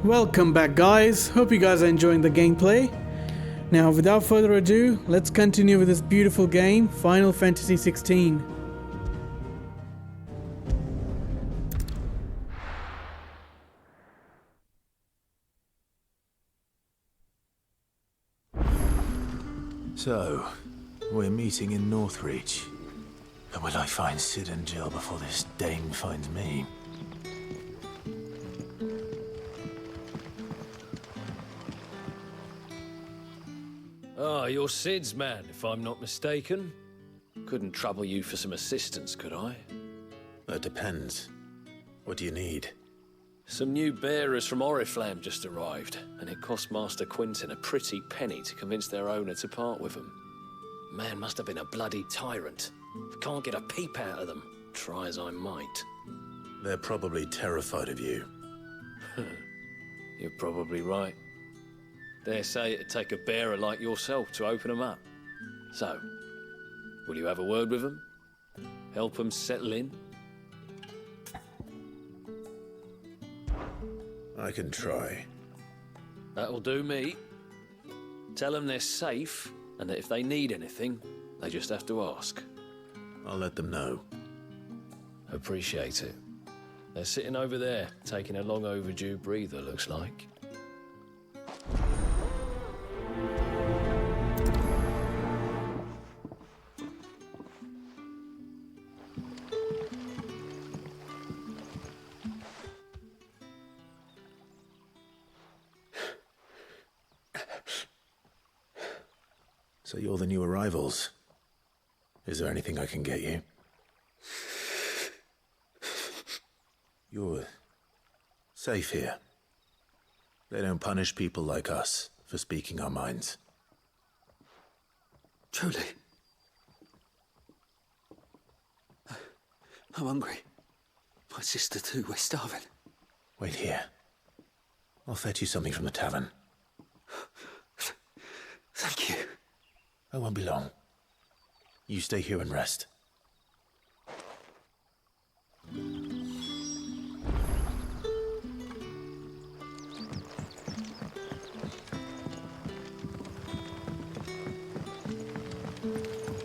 Welcome back, guys. Hope you guys are enjoying the gameplay. Now, without further ado, let's continue with this beautiful game, Final Fantasy XVI. So, we're meeting in Northreach. But will I find Sid and Jill before this dame finds me? Ah, you're Sid's man, if I'm not mistaken. Couldn't trouble you for some assistance, could I? That depends. What do you need? Some new bearers from Oriflamme just arrived, and it cost Master Quinton a pretty penny to convince their owner to part with them. Man must have been a bloody tyrant. Can't get a peep out of them, try as I might. They're probably terrified of you. You're probably right. Dare say it'd take a bearer like yourself to open them up. So, will you have a word with them? Help them settle in? I can try. That'll do me. Tell them they're safe, and that if they need anything, they just have to ask. I'll let them know. Appreciate it. They're sitting over there, taking a long overdue breather, looks like. So you're the new arrivals. Is there anything I can get you? You're safe here. They don't punish people like us for speaking our minds. Truly. I'm hungry. My sister too, we're starving. Wait here. I'll fetch you something from the tavern. Thank you. I won't be long. You stay here and rest.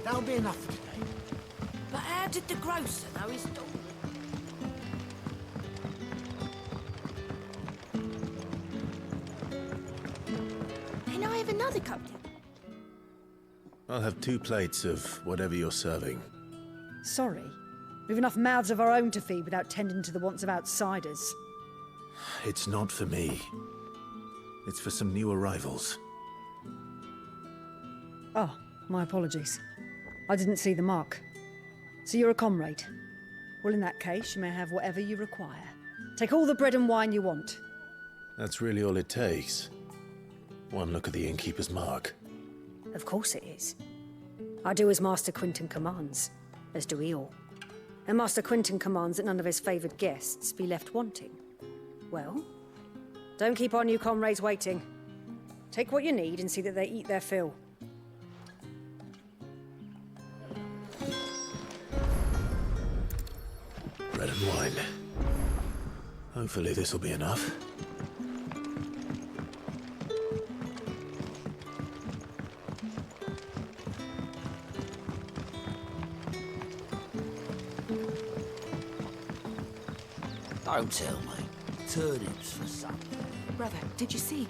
That'll be enough for today. But how did the grocer know his dog? Can I have another cup of tea? I'll have 2 plates of whatever you're serving. Sorry. We've enough mouths of our own to feed without tending to the wants of outsiders. It's not for me. It's for some new arrivals. Oh, my apologies. I didn't see the mark. So you're a comrade? Well, in that case, you may have whatever you require. Take all the bread and wine you want. That's really all it takes. One look at the innkeeper's mark. Of course it is. I do as Master Quinton commands, as do we all. And Master Quinton commands that none of his favoured guests be left wanting. Well, don't keep our new comrades waiting. Take what you need and see that they eat their fill. Bread and wine. Hopefully this'll be enough. Don't tell me. Turnips for supper. Brother, did you see?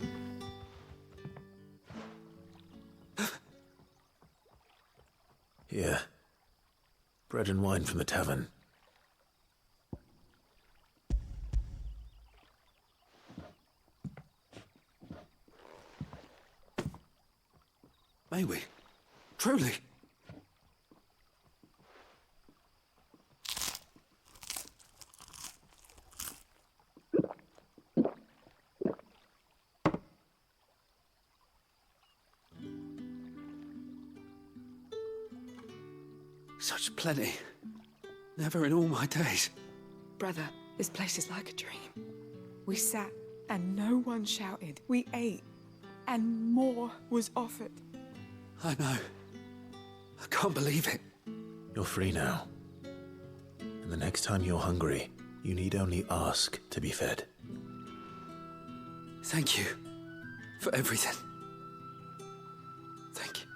Here. Bread and wine from the tavern. May we? Truly? Such plenty. Never in all my days. Brother, this place is like a dream. We sat and no one shouted. We ate and more was offered. I know. I can't believe it. You're free now. And the next time you're hungry, you need only ask to be fed. Thank you for everything. Thank you.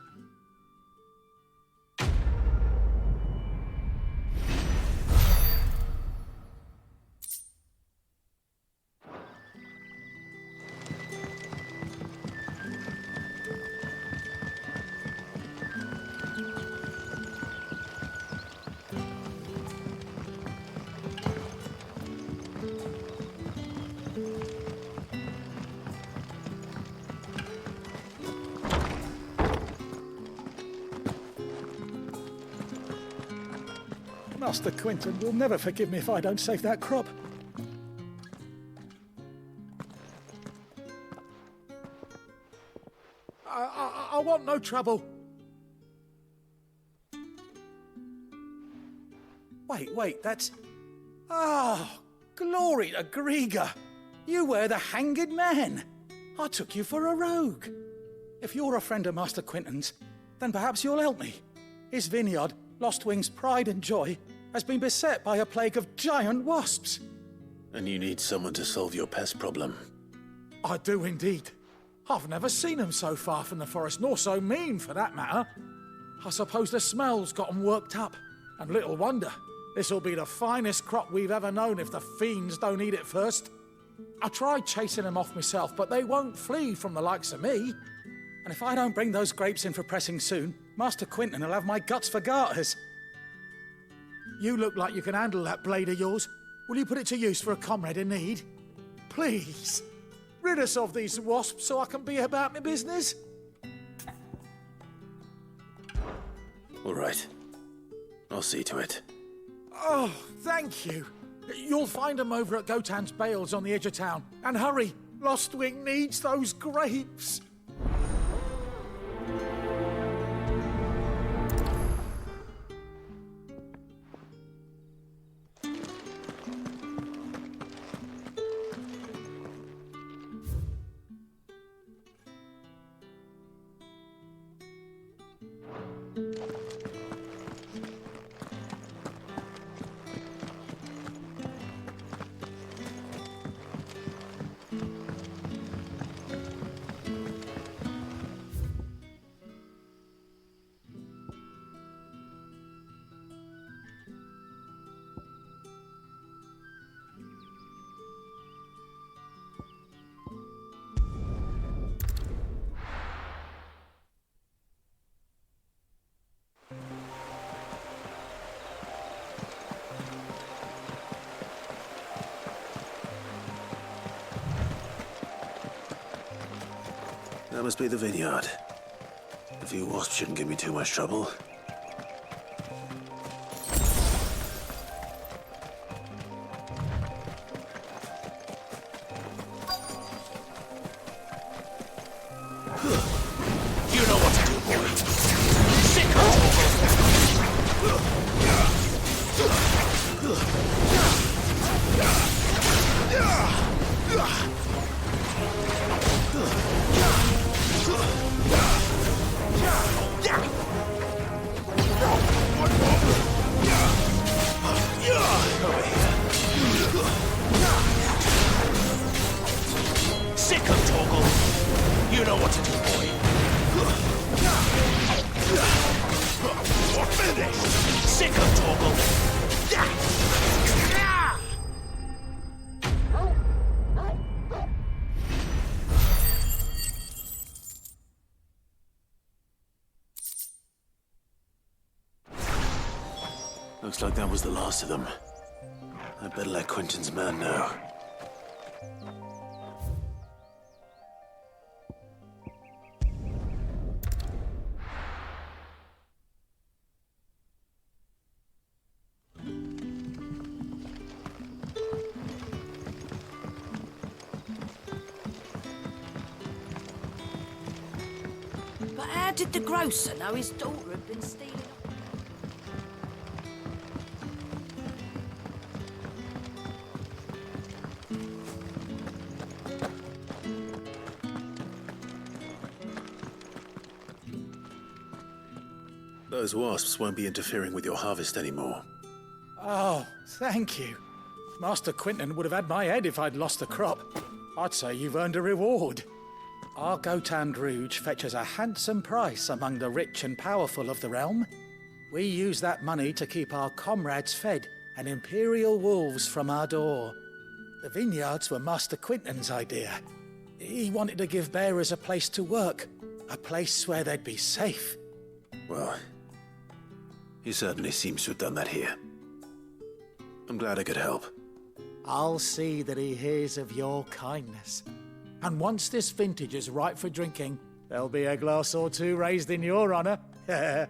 Master Quinton will never forgive me if I don't save that crop. I want no trouble. Wait, that's... Oh, glory to Grieger. You were the hanged man. I took you for a rogue. If you're a friend of Master Quinton's, then perhaps you'll help me. His vineyard, Lostwing's pride and joy, has been beset by a plague of giant wasps. And you need someone to solve your pest problem. I do indeed. I've never seen them so far from the forest, nor so mean for that matter. I suppose the smell's got 'em worked up. And little wonder. This'll be the finest crop we've ever known if the fiends don't eat it first. I tried chasing them off myself, but they won't flee from the likes of me. And if I don't bring those grapes in for pressing soon, Master Quinton will have my guts for garters. You look like you can handle that blade of yours. Will you put it to use for a comrade in need? Please, rid us of these wasps so I can be about my business. All right. I'll see to it. Oh, thank you. You'll find them over at Gotan's Bales on the edge of town. And hurry, Lostwing needs those grapes. That must be the vineyard. A few wasps shouldn't give me too much trouble. You know what to do, boy. Sick Sick of Torgal. You know what to do, boy. Finish! Sick of Torgal. Looks like that was the last of them. I'd better let Quinton's man know. But how did the grocer know his daughter had been stealing? Those wasps won't be interfering with your harvest anymore. Oh, thank you. Master Quinton would have had my head if I'd lost the crop. I'd say you've earned a reward. Our Gotand Rouge fetches a handsome price among the rich and powerful of the realm. We use that money to keep our comrades fed and imperial wolves from our door. The vineyards were Master Quinton's idea. He wanted to give bearers a place to work, a place where they'd be safe. Well, he certainly seems to have done that here. I'm glad I could help. I'll see that he hears of your kindness. And once this vintage is ripe for drinking, there'll be a glass or two raised in your honor. There.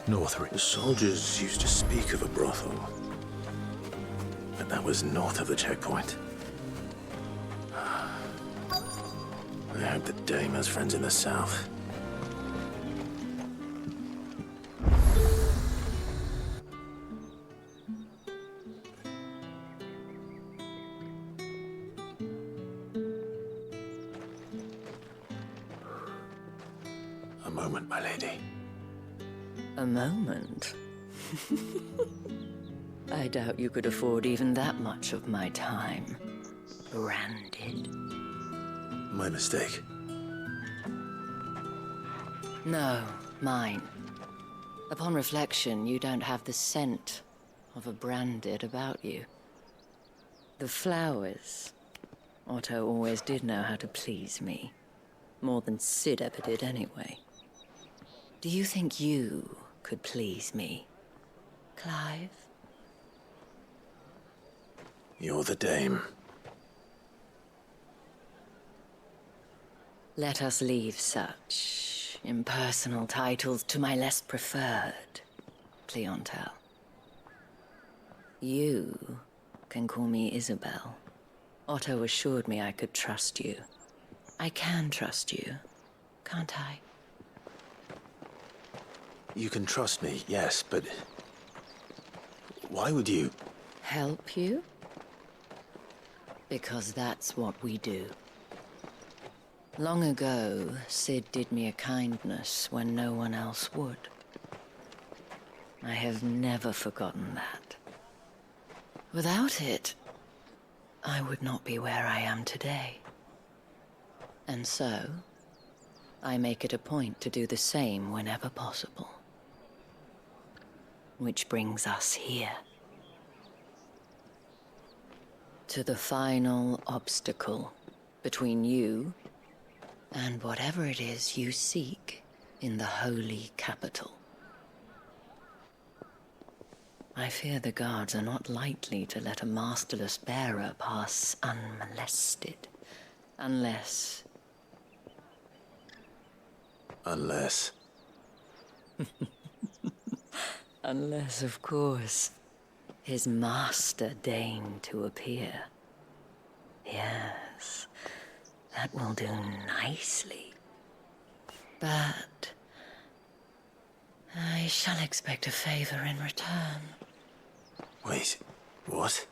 Northridge. The soldiers used to speak of a brothel. But that was north of the checkpoint. I hope the dame has friends in the south. A moment, my lady. A moment? I doubt you could afford even that much of my time. Branded. My mistake. No, mine. Upon reflection, you don't have the scent of a branded about you. The flowers. Otto always did know how to please me. More than Sid ever did anyway. Do you think you could please me, Clive? You're the dame. Let us leave such impersonal titles to my less preferred clientele. You can call me Isabel. Otto assured me I could trust you. I can trust you, can't I? You can trust me, yes, but why would you? Help you? Because that's what we do. Long ago, Sid did me a kindness when no one else would. I have never forgotten that. Without it, I would not be where I am today. And so, I make it a point to do the same whenever possible. Which brings us here. To the final obstacle between you and whatever it is you seek in the holy capital. I fear the guards are not likely to let a masterless bearer pass unmolested. Unless... Unless, of course, his master deigned to appear. Yes, That will do nicely. But I shall expect a favor in return. Wait, what?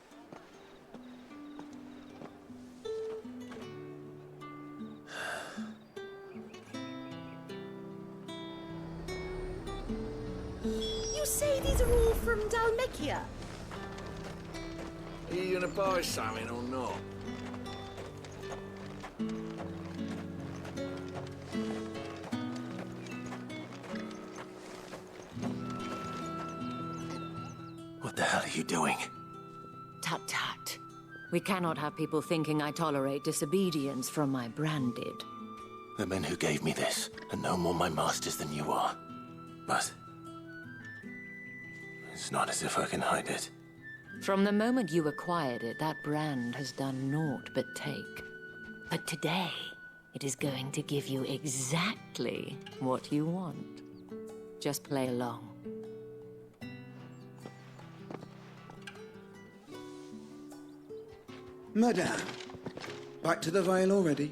You say these are all from Dalmekia? Are you gonna buy something or not? What the hell are you doing? Tut tut. We cannot have people thinking I tolerate disobedience from my branded. The men who gave me this are no more my masters than you are. But it's not as if I can hide it. From the moment you acquired it, that brand has done naught but take. But today, it is going to give you exactly what you want. Just play along. Madame, back to the Vale already?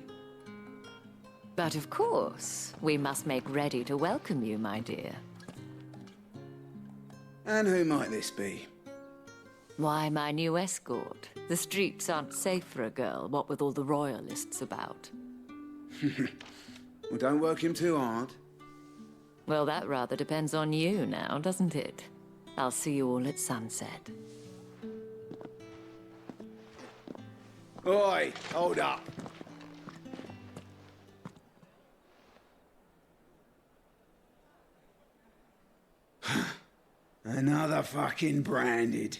But of course, we must make ready to welcome you, my dear. And who might this be? Why, my new escort. The streets aren't safe for a girl, what with all the royalists about. Well, don't work him too hard. Well, that rather depends on you now, doesn't it? I'll see you all at sunset. Oi, hold up. Another fucking branded.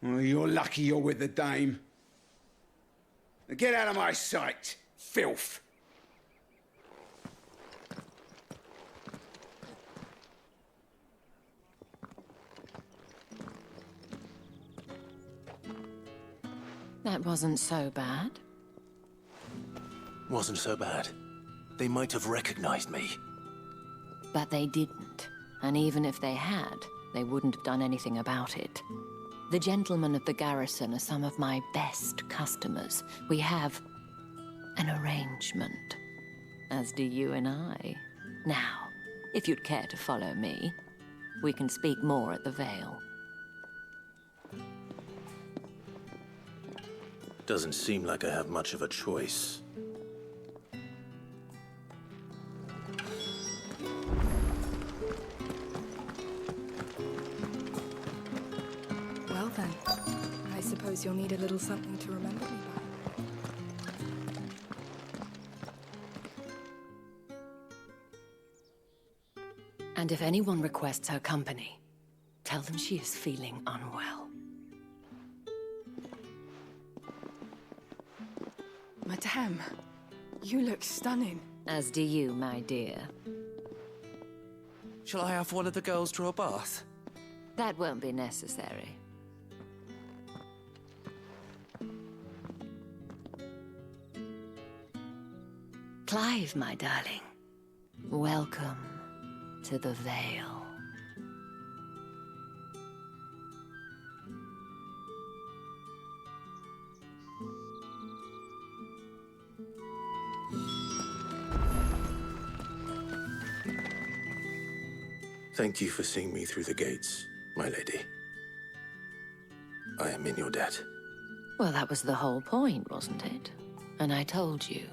Well, you're lucky you're with the dame. Now get out of my sight, filth. That wasn't so bad. Wasn't so bad. They might have recognized me. But they didn't. And even if they had, they wouldn't have done anything about it. The gentlemen of the garrison are some of my best customers. We have an arrangement, as do you and I. Now, if you'd care to follow me, we can speak more at the Vale. Doesn't seem like I have much of a choice. Well then, I suppose you'll need a little something to remember me by. And if anyone requests her company, tell them she is feeling unwell. Madame, you look stunning. As do you, my dear. Shall I have one of the girls draw a bath? That won't be necessary. Clive, my darling. Welcome to the Vale. Thank you for seeing me through the gates, my lady. I am in your debt. Well, that was the whole point, wasn't it? And I told you,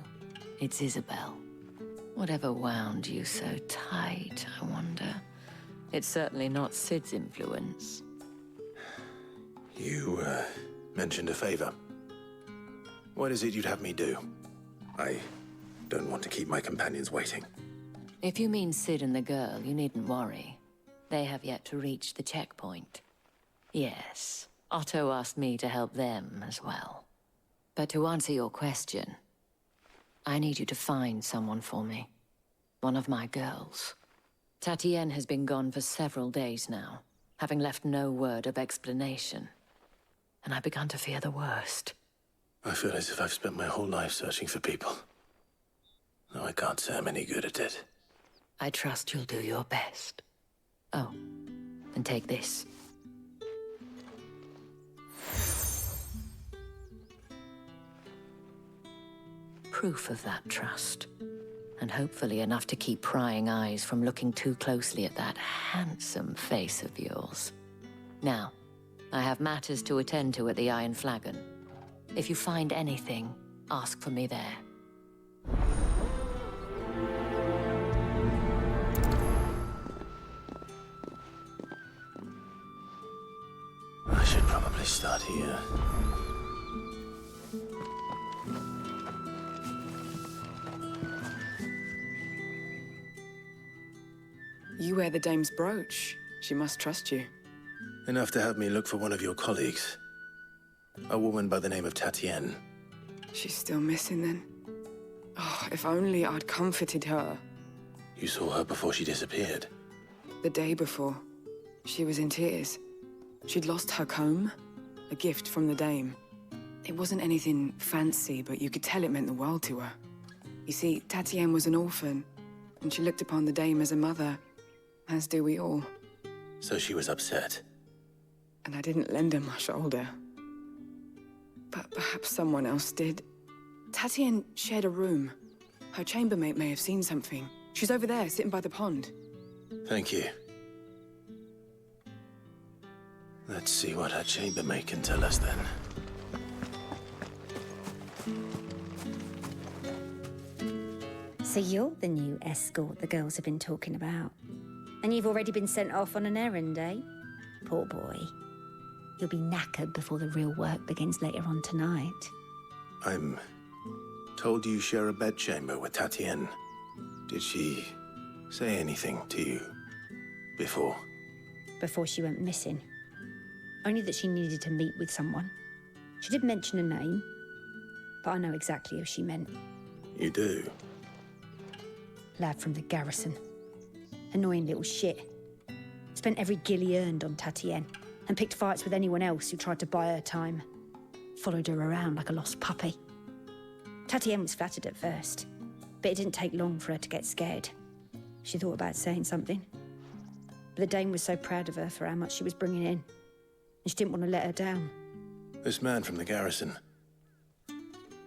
it's Isabel. Whatever wound you so tight, I wonder. It's certainly not Sid's influence. You, mentioned a favor. What is it you'd have me do? I don't want to keep my companions waiting. If you mean Sid and the girl, you needn't worry. They have yet to reach the checkpoint. Yes, Otto asked me to help them as well. But to answer your question, I need you to find someone for me. One of my girls. Tatienne has been gone for several days now, having left no word of explanation. And I've begun to fear the worst. I feel as if I've spent my whole life searching for people. Though I can't say I'm any good at it. I trust you'll do your best. Oh, and take this. proof of that trust. And hopefully enough to keep prying eyes from looking too closely at that handsome face of yours. Now, I have matters to attend to at the Iron Flagon. If you find anything, ask for me there. I should probably start here. You wear the dame's brooch. She must trust you. Enough to have me look for one of your colleagues. A woman by the name of Tatienne. She's still missing then. Oh, if only I'd comforted her. You saw her before she disappeared. The day before, she was in tears. She'd lost her comb, a gift from the dame. It wasn't anything fancy, but you could tell it meant the world to her. You see, Tatienne was an orphan, and she looked upon the dame as a mother, as do we all. So she was upset. And I didn't lend her my shoulder. But perhaps someone else did. Tatienne shared a room. Her chambermaid may have seen something. She's over there, sitting by the pond. Thank you. Let's see what her chambermaid can tell us then. So you're the new escort the girls have been talking about. And you've already been sent off on an errand, eh? Poor boy. You'll be knackered before the real work begins later on tonight. I'm told you share a bedchamber with Tatienne. Did she say anything to you before? Before she went missing. Only that she needed to meet with someone. She did mention a name, but I know exactly who she meant. You do? Lad from the garrison. Annoying little shit. Spent every guil he earned on Tatienne, and picked fights with anyone else who tried to buy her time. Followed her around like a lost puppy. Tatienne was flattered at first, but it didn't take long for her to get scared. She thought about saying something. But the dame was so proud of her for how much she was bringing in, and she didn't want to let her down. This man from the garrison.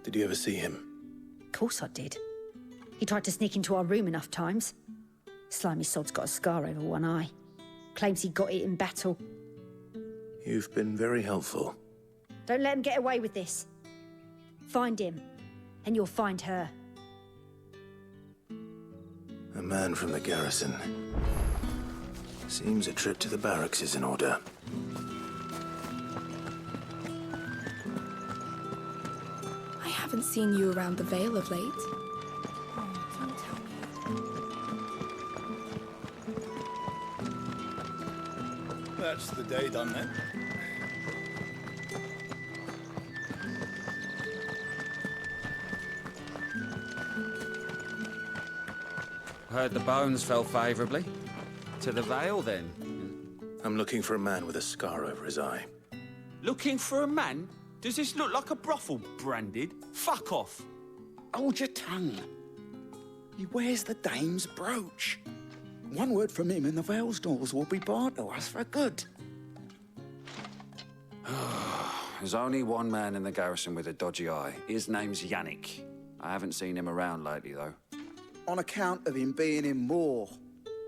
Did you ever see him? Of course I did. He tried to sneak into our room enough times. Slimy sod's got a scar over one eye. Claims he got it in battle. You've been very helpful. Don't let him get away with this. Find him, and you'll find her. A man from the garrison. Seems a trip to the barracks is in order. I haven't seen you around the Vale of late. Don't tell me. That's the day done then. Heard the bones fell favourably. To the Vale, then? I'm looking for a man with a scar over his eye. Looking for a man? Does this look like a brothel, Branded? Fuck off! Hold your tongue. He wears the dame's brooch. One word from him and the Vale's doors will be barred to us for good. There's only one man in the garrison with a dodgy eye. His name's Yannick. I haven't seen him around lately, though. On account of him being in Moor.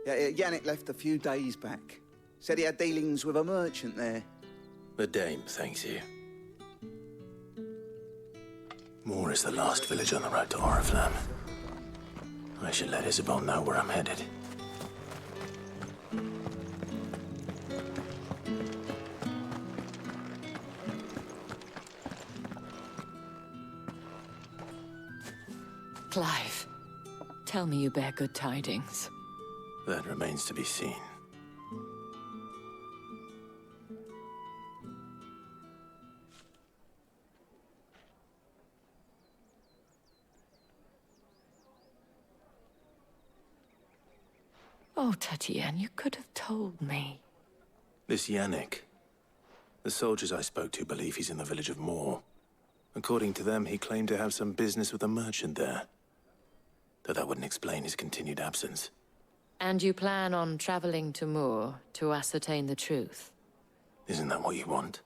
Yannick left a few days back. Said he had dealings with a merchant there. The dame thanks you. Moor is the last village on the road to Oriflamme. I should let Isabel know where I'm headed. Clive, tell me you bear good tidings. That remains to be seen. Oh, Tatienne, you could have told me. This Yannick. The soldiers I spoke to believe he's in the village of Moor. According to them, he claimed to have some business with a merchant there. Though that wouldn't explain his continued absence. And you plan on traveling to Moor to ascertain the truth? Isn't that what you want?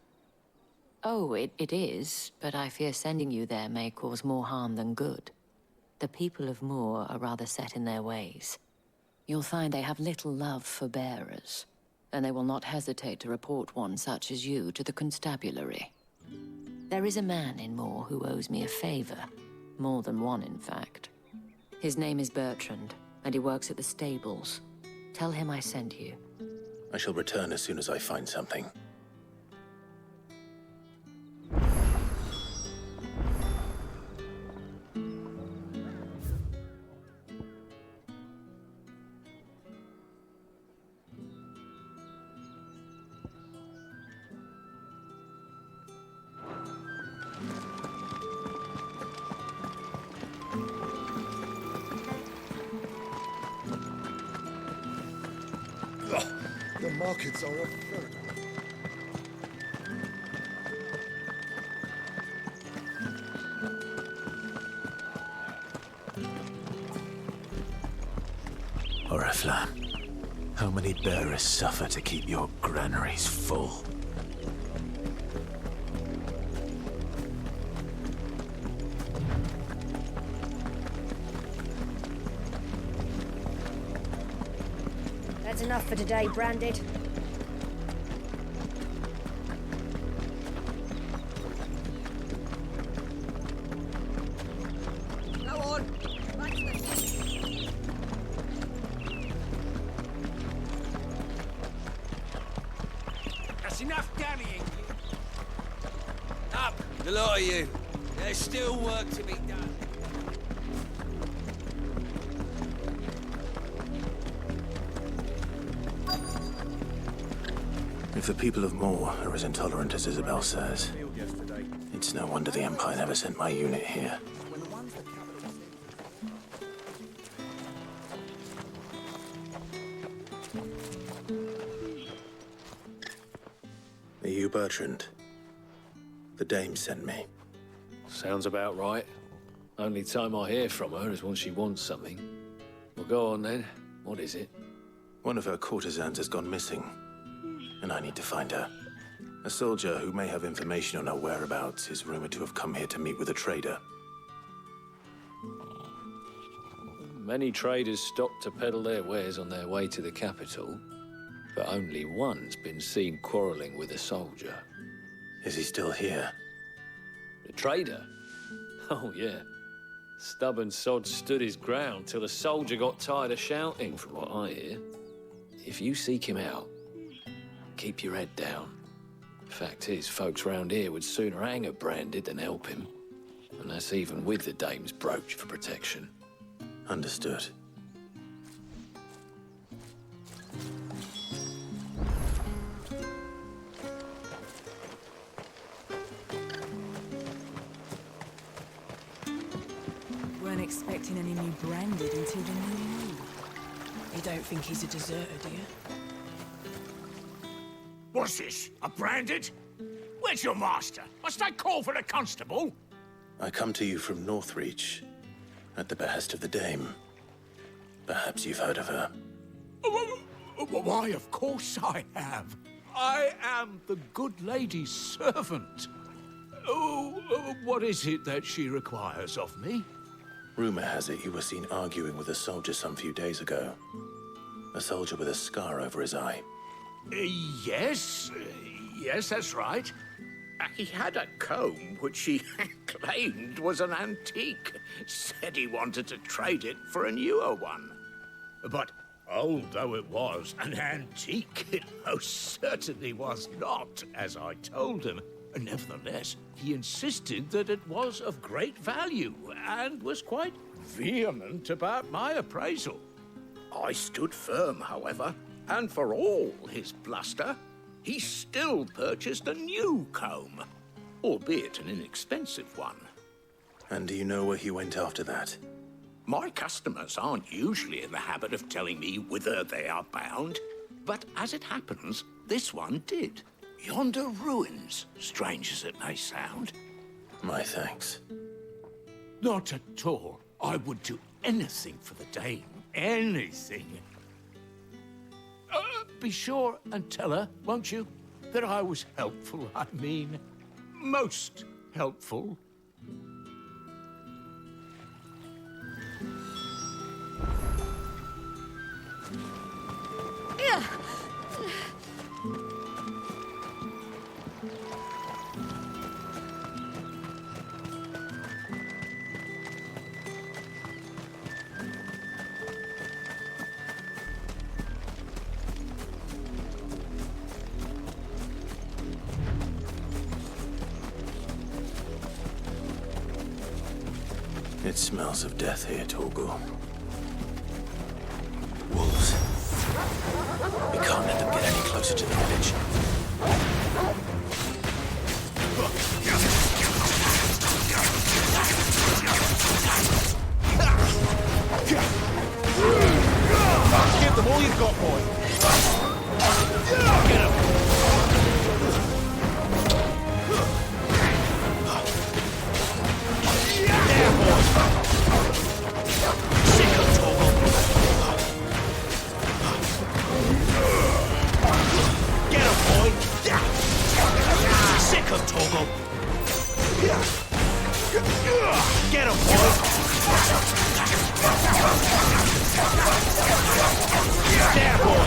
Oh, it is, but I fear sending you there may cause more harm than good. The people of Moor are rather set in their ways. You'll find they have little love for bearers, and they will not hesitate to report one such as you to the constabulary. There is a man in Moor who owes me a favor. More than one, in fact. His name is Bertrand, and he works at the stables. Tell him I sent you. I shall return as soon as I find something. The markets are a ferret. Oriflamme, how many bearers suffer to keep your granaries full? That's enough for today, Branded. Go on. Back to the... That's enough damning. Up, the lot of you. There's still work to be done. If the people of Moor are as intolerant as Isabel says, it's no wonder the Empire never sent my unit here. Are you Bertrand? The dame sent me. Sounds about right. Only time I hear from her is when she wants something. Well, go on then. What is it? One of her courtesans has gone missing, and I need to find her. A soldier who may have information on her whereabouts is rumored to have come here to meet with a trader. Many traders stop to peddle their wares on their way to the capital, but only one's been seen quarreling with a soldier. Is he still here? The trader? Oh, yeah. Stubborn sod stood his ground till the soldier got tired of shouting, from what I hear. If you seek him out, keep your head down. Fact is, folks round here would sooner hang a Branded than help him. And that's even with the dame's brooch for protection. Understood. Weren't expecting any new Branded until the new moon. You don't think he's a deserter, do you? What's this? A Branded? Where's your master? Must I call for the constable? I come to you from Northreach, at the behest of the dame. Perhaps you've heard of her. Why, of course I have. I am the good lady's servant. What is it that she requires of me? Rumor has it you were seen arguing with a soldier some few days ago. A soldier with a scar over his eye. Yes, that's right. He had a comb which he claimed was an antique. Said he wanted to trade it for a newer one. But old though it was, an antique it most certainly was not, as I told him. Nevertheless, he insisted that it was of great value and was quite vehement about my appraisal. I stood firm, however, and for all his bluster, he still purchased a new comb, albeit an inexpensive one. And do you know where he went after that? My customers aren't usually in the habit of telling me whither they are bound, but as it happens, this one did. Yonder ruins, strange as it may sound. My thanks. Not at all. I would do anything for the dame. Anything. Be sure and tell her, won't you, that I was helpful. I mean, most helpful. It smells of death here, Torgal. Wolves. We can't let them get any closer to the village. Give them all you've got, boy. Get him. Yeah, boy. Sick of Torgal. Get him, boy. Sick of Torgal. Get him, boy. Yeah, boy.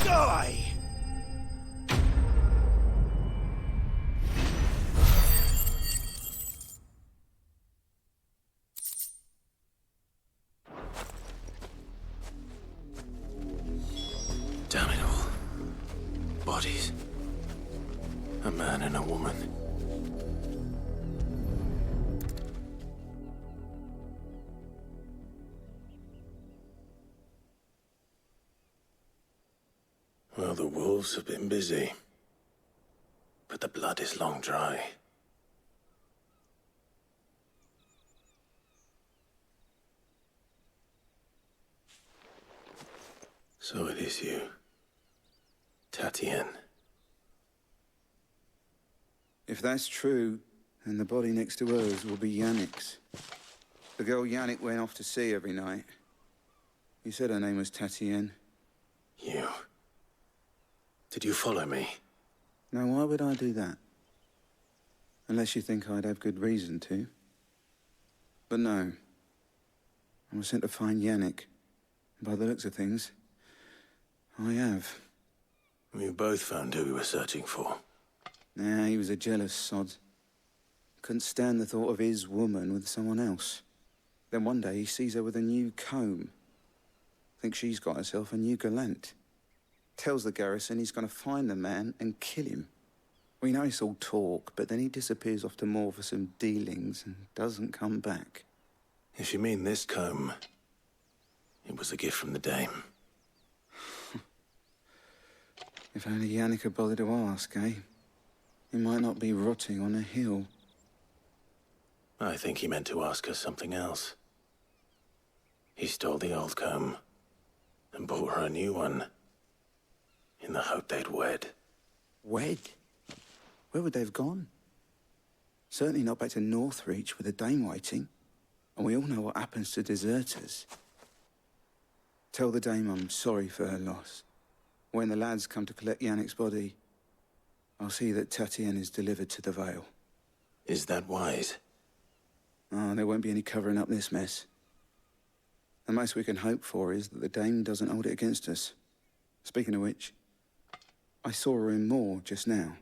Die. Damn it all. Bodies. A man and a woman. Well, the wolves have been busy. But the blood is long dry. So it is you. Tatienne. If that's true, then the body next to hers will be Yannick's. The girl Yannick went off to see every night. You said her name was Tatienne. You. Did you follow me? Now, why would I do that? Unless you think I'd have good reason to. But no. I was sent to find Yannick. By the looks of things, I have. We both found who we were searching for. Nah, he was a jealous sod. Couldn't stand the thought of his woman with someone else. Then one day he sees her with a new comb. Thinks she's got herself a new gallant. Tells the garrison he's going to find the man and kill him. We know it's all talk, but then he disappears off to Moor for some dealings and doesn't come back. If you mean this comb, it was a gift from the dame. If only Yannick had bothered to ask, eh? He might not be rotting on a hill. I think he meant to ask her something else. He stole the old comb and bought her a new one in the hope they'd wed. Wed? Where would they have gone? Certainly not back to Northreach with the dame waiting. And we all know what happens to deserters. Tell the dame I'm sorry for her loss. When the lads come to collect Yannick's body, I'll see that Tatienne is delivered to the Vale. Is that wise? Oh, there won't be any covering up this mess. The most we can hope for is that the dame doesn't hold it against us. Speaking of which, I saw her in Moor just now.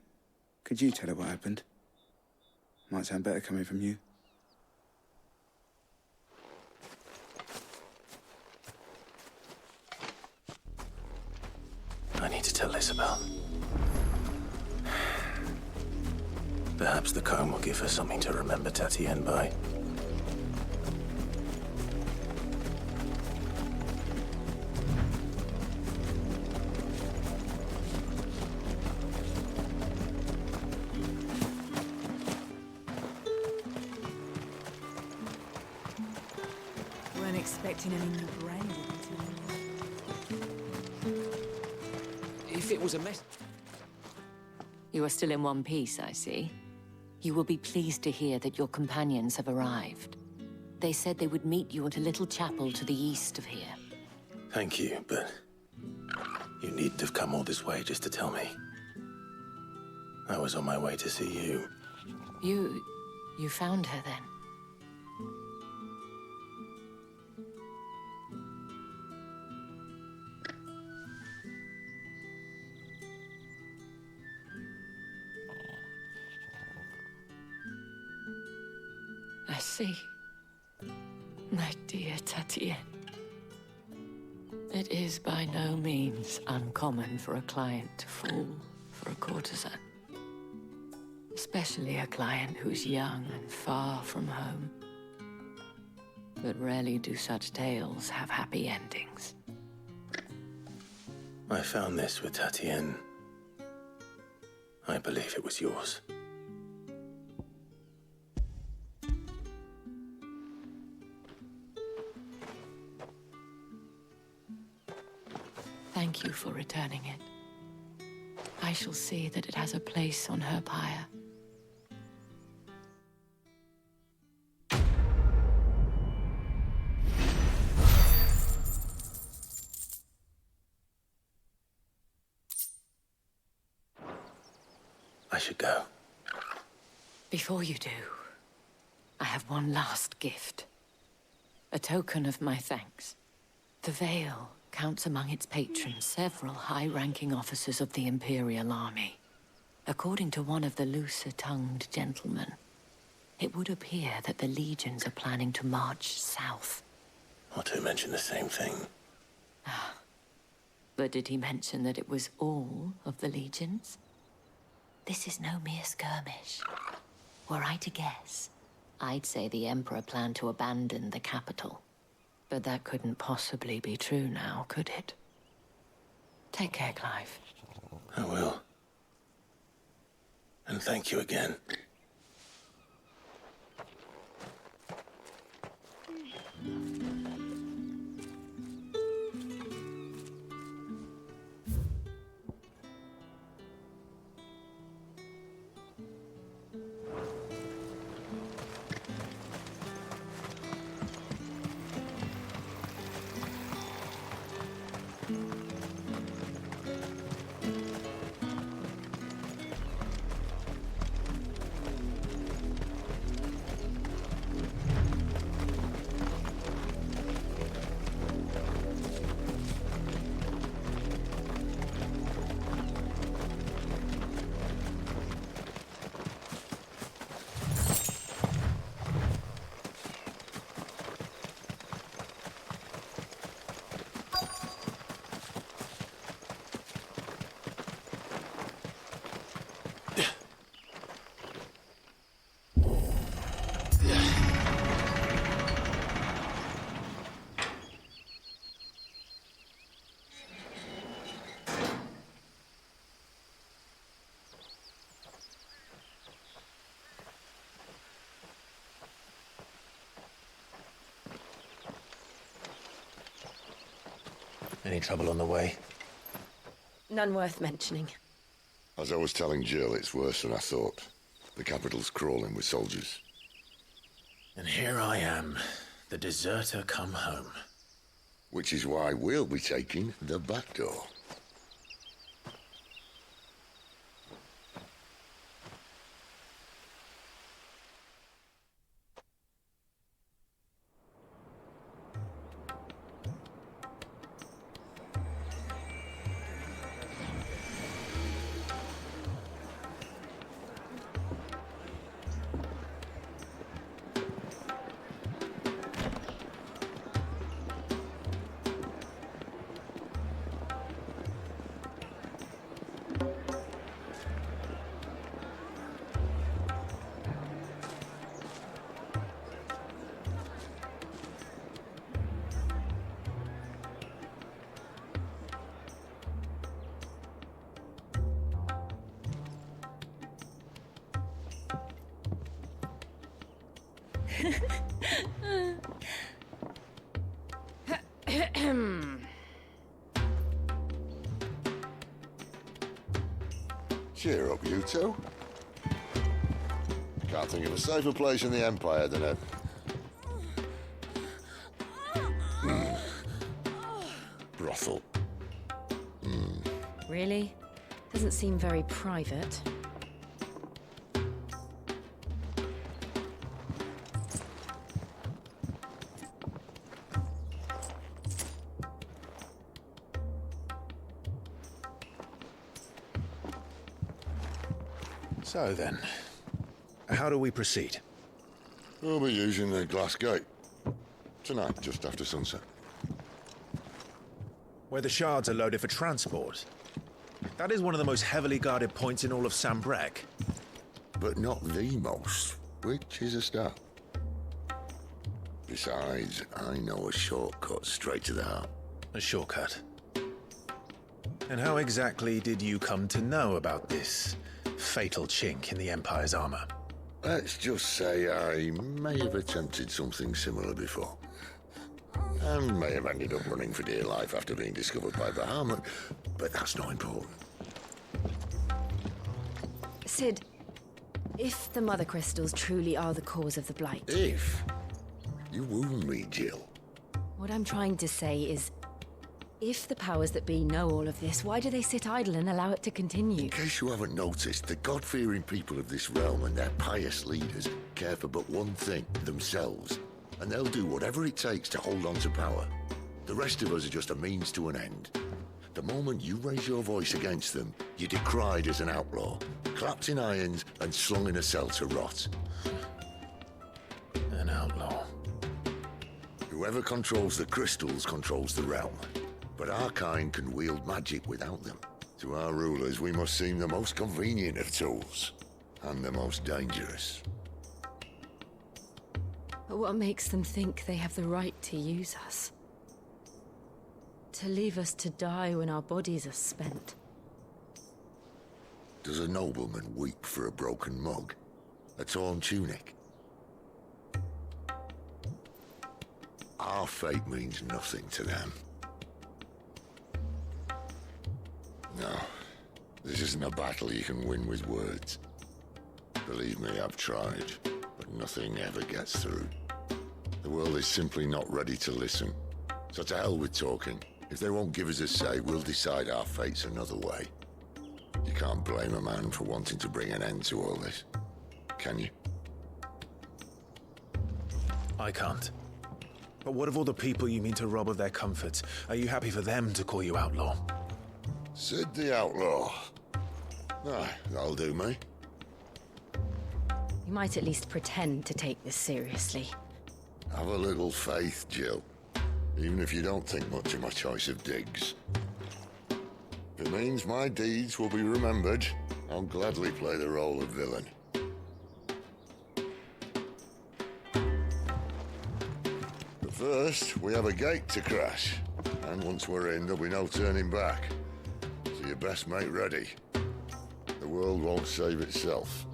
Could you tell her what happened? Might sound better coming from you. I need to tell Isabel. Perhaps the comb will give her something to remember Tatienne by. Weren't expecting any new branding. If it was a mess... You are still in one piece, I see. You will be pleased to hear that your companions have arrived. They said they would meet you at a little chapel to the east of here. Thank you, but you needn't have come all this way just to tell me. I was on my way to see you. You found her then? I see. My dear Tatienne. It is by no means uncommon for a client to fall for a courtesan. Especially a client who's young and far from home. But rarely do such tales have happy endings. I found this with Tatienne. I believe it was yours. Thank you for returning it. I shall see that it has a place on her pyre. I should go. Before you do, I have one last gift. A token of my thanks. The Veil counts among its patrons several high-ranking officers of the Imperial Army. According to one of the looser-tongued gentlemen, it would appear that the legions are planning to march south. Not to mention the same thing. But did he mention that it was all of the legions? This is no mere skirmish. Were I to guess, I'd say the Emperor planned to abandon the capital. But that couldn't possibly be true now, could it? Take care, Clive. I will. And thank you again. Any trouble on the way? None worth mentioning. As I was telling Jill, it's worse than I thought. The capital's crawling with soldiers. And here I am, the deserter come home. Which is why we'll be taking the back door. Cheer up, you two. Can't think of a safer place in the Empire than a... brothel. Really? Doesn't seem very private. So then, how do we proceed? We'll be using the glass gate. Tonight, just after sunset. Where the shards are loaded for transport. That is one of the most heavily guarded points in all of Sambrek. but not the most, which is a start. Besides, I know a shortcut straight to the heart. A shortcut? And how exactly did you come to know about this fatal chink in the Empire's armor? Let's just say I may have attempted something similar before. And may have ended up running for dear life after being discovered by Bahamut, but that's not important. Sid, if the Mother Crystals truly are the cause of the Blight... If? You wound me, Jill. What I'm trying to say is, if the powers that be know all of this, why do they sit idle and allow it to continue? In case you haven't noticed, the God-fearing people of this realm and their pious leaders care for but one thing, themselves. And they'll do whatever it takes to hold on to power. The rest of us are just a means to an end. The moment you raise your voice against them, you're decried as an outlaw, clapped in irons and slung in a cell to rot. An outlaw. Whoever controls the crystals controls the realm. But our kind can wield magic without them. To our rulers, we must seem the most convenient of tools. And the most dangerous. But what makes them think they have the right to use us? To leave us to die when our bodies are spent? Does a nobleman weep for a broken mug? A torn tunic? Our fate means nothing to them. No, this isn't a battle you can win with words. Believe me, I've tried, but nothing ever gets through. The world is simply not ready to listen. So to hell with talking. If they won't give us a say, we'll decide our fates another way. You can't blame a man for wanting to bring an end to all this, can you? I can't. But what of all the people you mean to rob of their comforts? Are you happy for them to call you outlaw? Sid the Outlaw. Ah, that'll do me. You might at least pretend to take this seriously. Have a little faith, Jill. Even if you don't think much of my choice of digs. If it means my deeds will be remembered, I'll gladly play the role of villain. But first, we have a gate to crash. And once we're in, there'll be no turning back. So you best make ready. The world won't save itself.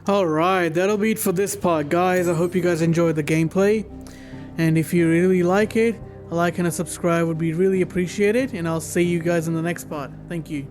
Alright, that'll be it for this part, guys. I hope you guys enjoyed the gameplay. And if you really like it, a like and a subscribe would be really appreciated. And I'll see you guys in the next part. Thank you.